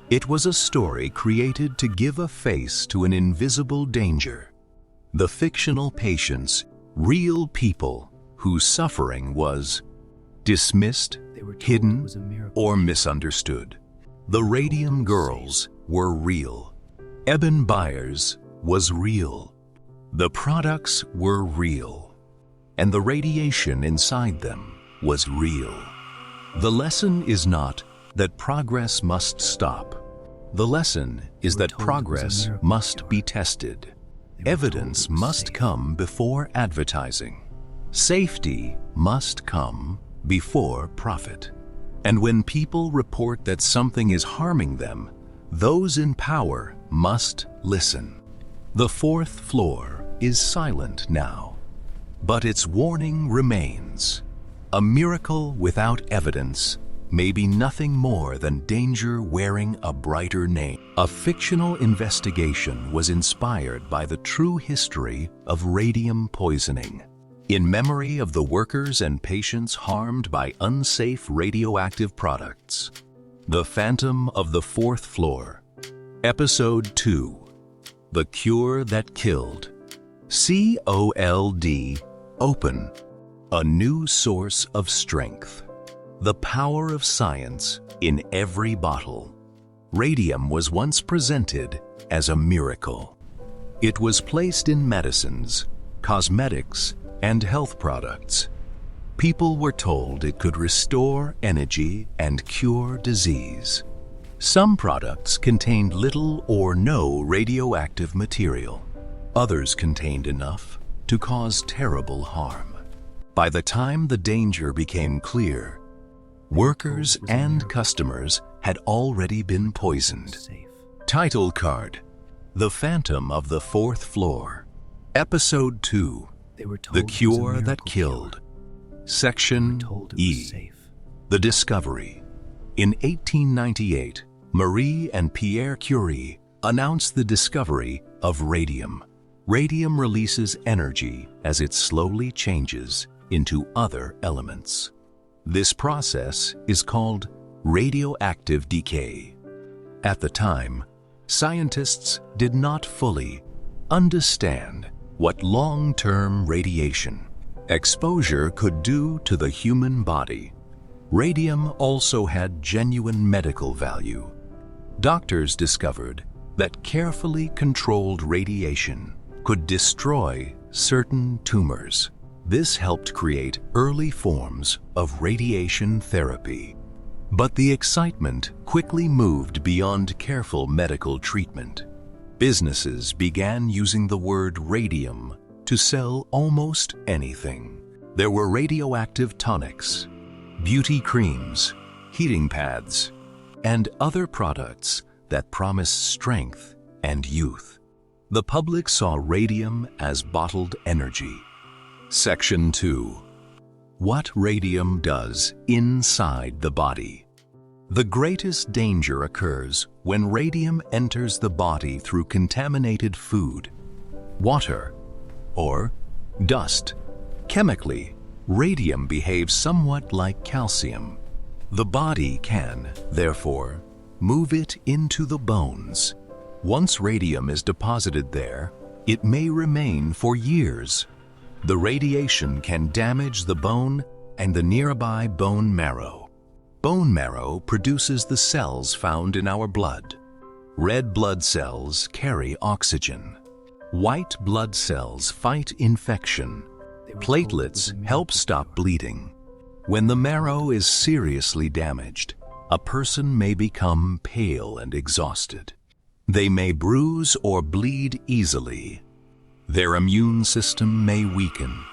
It was a story created to give a face to an invisible danger. The fictional patients, real people whose suffering was dismissed, hidden, or misunderstood. The Radium girls were real. Eben Byers was real. The products were real. And the radiation inside them was real. The lesson is not that progress must stop. The lesson is that progress must be tested. Evidence must come before advertising. Safety must come before profit. And when people report that something is harming them, those in power must listen. The fourth floor is silent now, but its warning remains. A miracle without evidence may be nothing more than danger wearing a brighter name. A fictional investigation was inspired by the true history of radium poisoning. In memory of the workers and patients harmed by unsafe radioactive products. The Phantom of the Fourth Floor. Episode 2. The Cure That Killed. COLD. Open. A new source of strength. The power of science in every bottle. Radium was once presented as a miracle. It was placed in medicines, cosmetics, and health products. People were told it could restore energy and cure disease. Some products contained little or no radioactive material. Others contained enough to cause terrible harm. By the time the danger became clear, workers and customers had already been poisoned. Title card: The Phantom of the Fourth Floor. Episode 2. The Cure That Killed. Section E. The Discovery. In 1898, Marie and Pierre Curie announced the discovery of radium. Radium releases energy as it slowly changes into other elements. This process is called radioactive decay. At the time, scientists did not fully understand what long-term radiation exposure could do to the human body. Radium also had genuine medical value. Doctors discovered that carefully controlled radiation could destroy certain tumors. This helped create early forms of radiation therapy. But the excitement quickly moved beyond careful medical treatment. Businesses began using the word radium to sell almost anything. There were radioactive tonics, beauty creams, heating pads, and other products that promised strength and youth. The public saw radium as bottled energy. Section 2. What radium does inside the body. The greatest danger occurs when radium enters the body through contaminated food, water, or dust. Chemically, radium behaves somewhat like calcium. The body can, therefore, move it into the bones. Once radium is deposited there, it may remain for years. The radiation can damage the bone and the nearby bone marrow. Bone marrow produces the cells found in our blood. Red blood cells carry oxygen. White blood cells fight infection. Platelets help stop bleeding. When the marrow is seriously damaged, a person may become pale and exhausted. They may bruise or bleed easily. Their immune system may weaken.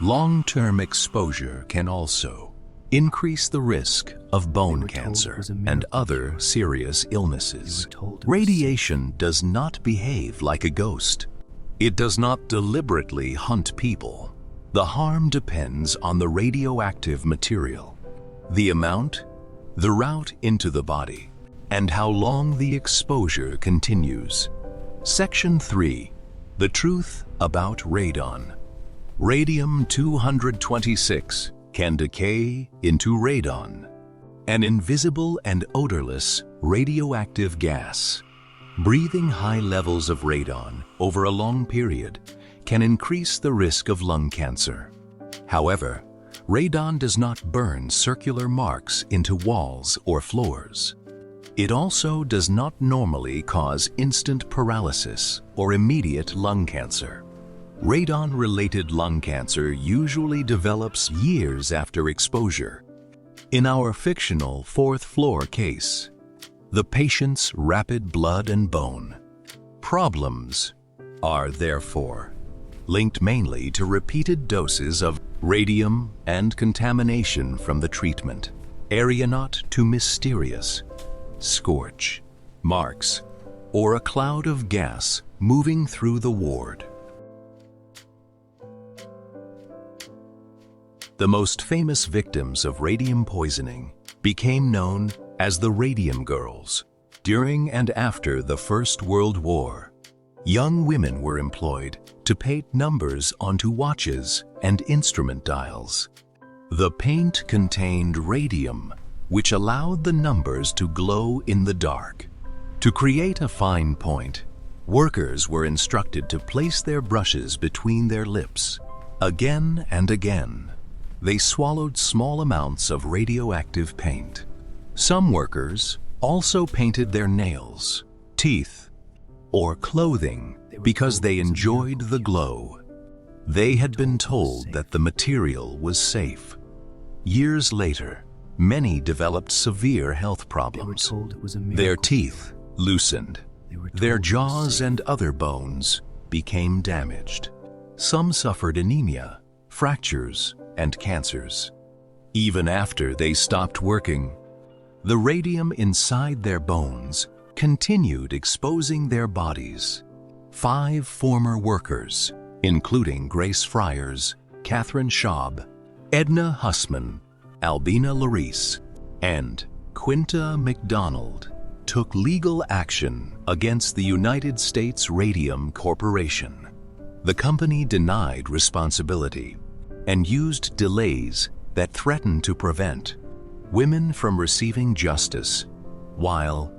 Long-term exposure can also increase the risk of bone cancer and other serious illnesses. Radiation does not behave like a ghost. It does not deliberately hunt people. The harm depends on the radioactive material, the amount, the route into the body, and how long the exposure continues. Section 3. The Truth About Radon. Radium-226 can decay into radon. an invisible and odorless radioactive gas. Breathing high levels of radon over a long period can increase the risk of lung cancer. However, radon does not burn circular marks into walls or floors. It also does not normally cause instant paralysis or immediate lung cancer. Radon-related lung cancer usually develops years after exposure. In our fictional fourth floor case, the patient's rapid blood and bone problems are therefore linked mainly to repeated doses of radium and contamination from the treatment. Area not too mysterious, scorch, marks, or a cloud of gas moving through the ward. The most famous victims of radium poisoning became known as the Radium Girls. During and after the First World War, young women were employed to paint numbers onto watches and instrument dials. The paint contained radium, which allowed the numbers to glow in the dark. To create a fine point, workers were instructed to place their brushes between their lips. Again and again, they swallowed small amounts of radioactive paint. Some workers also painted their nails, teeth, or clothing because they enjoyed the glow. They had been told that the material was safe. Years later, many developed severe health problems. Their teeth loosened. Their jaws and other bones became damaged. Some suffered anemia, fractures, and cancers. Even after they stopped working, the radium inside their bones continued exposing their bodies. 5 former workers, including Grace Friars, Catherine Schaub, Edna Hussman, Albina Larice, and Quinta McDonald, took legal action against the United States Radium Corporation. The company denied responsibility and used delays that threatened to prevent women from receiving justice while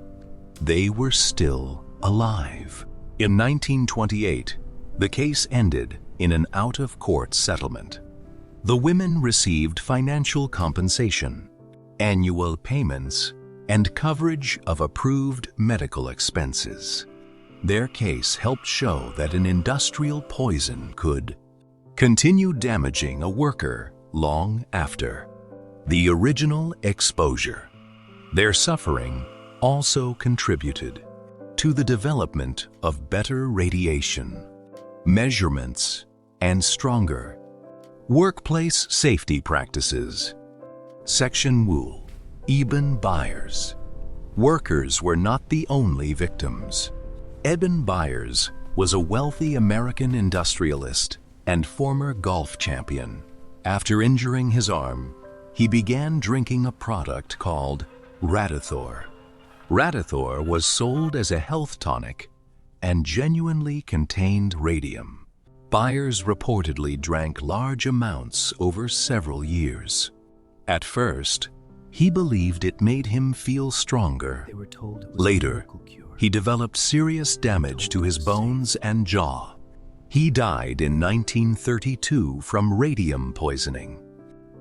they were still alive. In 1928, the case ended in an out-of-court settlement. The women received financial compensation, annual payments, and coverage of approved medical expenses. Their case helped show that an industrial poison could continue damaging a worker long after the original exposure. Their suffering also contributed to the development of better radiation measurements and stronger workplace safety practices. Section Wool, Eben Byers. Workers were not the only victims. Eben Byers was a wealthy American industrialist and former golf champion. After injuring his arm, he began drinking a product called Radithor. Radithor was sold as a health tonic and genuinely contained radium. Byers reportedly drank large amounts over several years. At first, he believed it made him feel stronger. Later, he developed serious damage to his bones and jaw. He died in 1932 from radium poisoning.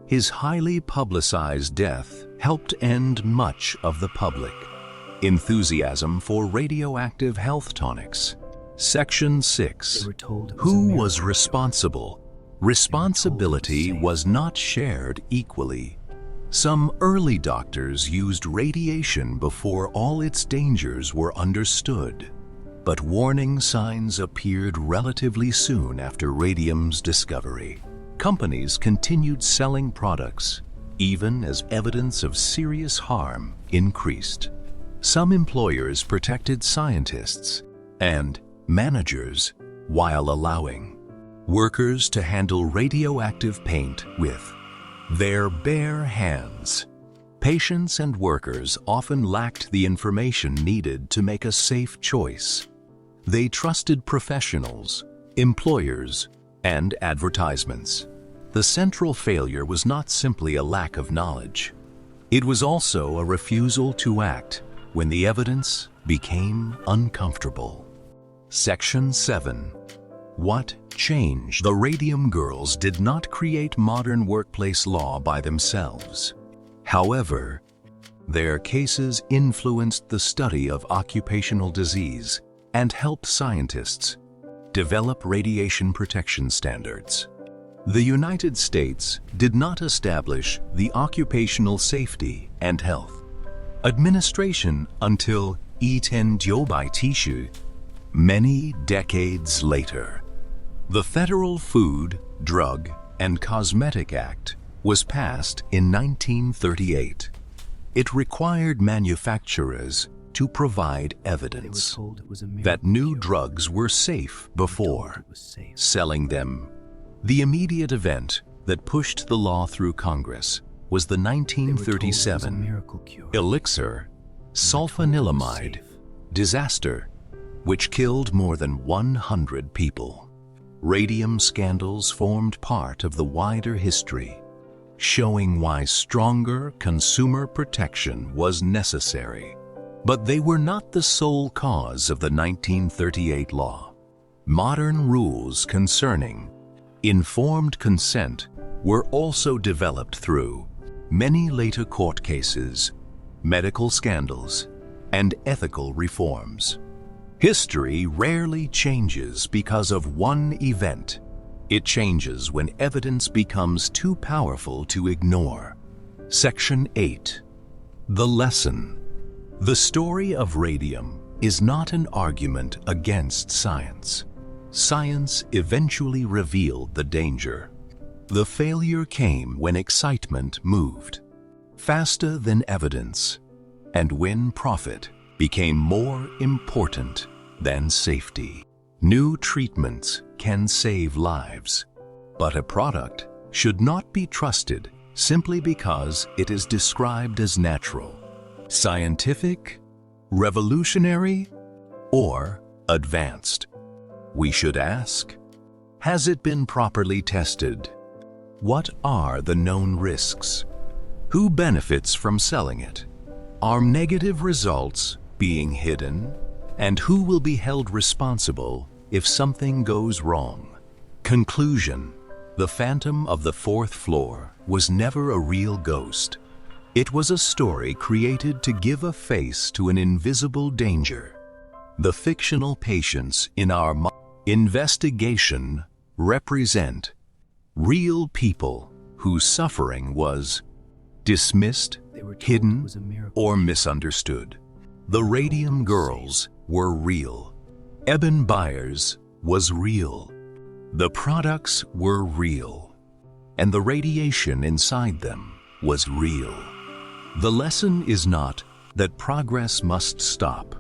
His highly publicized death helped end much of the public enthusiasm for radioactive health tonics. Section 6. Who was responsible? Responsibility was not shared equally. Some early doctors used radiation before all its dangers were understood, but warning signs appeared relatively soon after radium's discovery. Companies continued selling products, even as evidence of serious harm increased. Some employers protected scientists and managers while allowing workers to handle radioactive paint with their bare hands. Patients and workers often lacked the information needed to make a safe choice. They trusted professionals, employers, and advertisements. The central failure was not simply a lack of knowledge. It was also a refusal to act when the evidence became uncomfortable. Section 7. What changed? The Radium girls did not create modern workplace law by themselves. However, their cases influenced the study of occupational disease and helped scientists develop radiation protection standards. The United States did not establish the Occupational Safety and Health Administration until 1997, many decades later. The Federal Food, Drug, and Cosmetic Act was passed in 1938. It required manufacturers to provide evidence that new drugs were safe before selling them. The immediate event that pushed the law through Congress was the 1937 elixir sulfanilamide disaster, which killed more than 100 people. Radium scandals formed part of the wider history, showing why stronger consumer protection was necessary. But they were not the sole cause of the 1938 law. Modern rules concerning informed consent were also developed through many later court cases, medical scandals, and ethical reforms. History rarely changes because of one event. It changes when evidence becomes too powerful to ignore. Section 8. The lesson. The story of radium is not an argument against science. Science eventually revealed the danger. The failure came when excitement moved faster than evidence, and when profit became more important than safety. New treatments can save lives, but a product should not be trusted simply because it is described as natural, scientific, revolutionary, or advanced. We should ask, has it been properly tested? What are the known risks? Who benefits from selling it? Are negative results being hidden? And who will be held responsible if something goes wrong? Conclusion. The phantom of the fourth floor was never a real ghost. It was a story created to give a face to an invisible danger. The fictional patients in our investigation represent real people whose suffering was dismissed, hidden, or misunderstood. The Radium girls were real. Eben Byers was real. The products were real. And the radiation inside them was real. The lesson is not that progress must stop.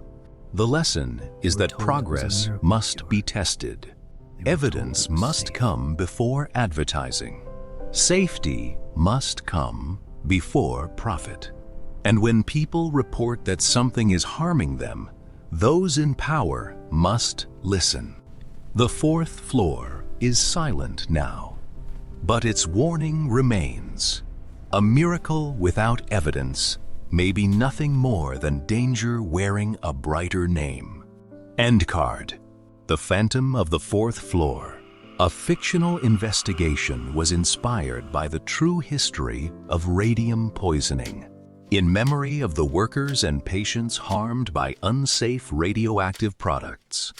The lesson is that progress must be tested. Evidence must come before advertising. Safety must come before profit. And when people report that something is harming them, those in power must listen. The fourth floor is silent now, but its warning remains. A miracle without evidence may be nothing more than danger wearing a brighter name. End card. The Phantom of the Fourth Floor. A fictional investigation was inspired by the true history of radium poisoning. In memory of the workers and patients harmed by unsafe radioactive products.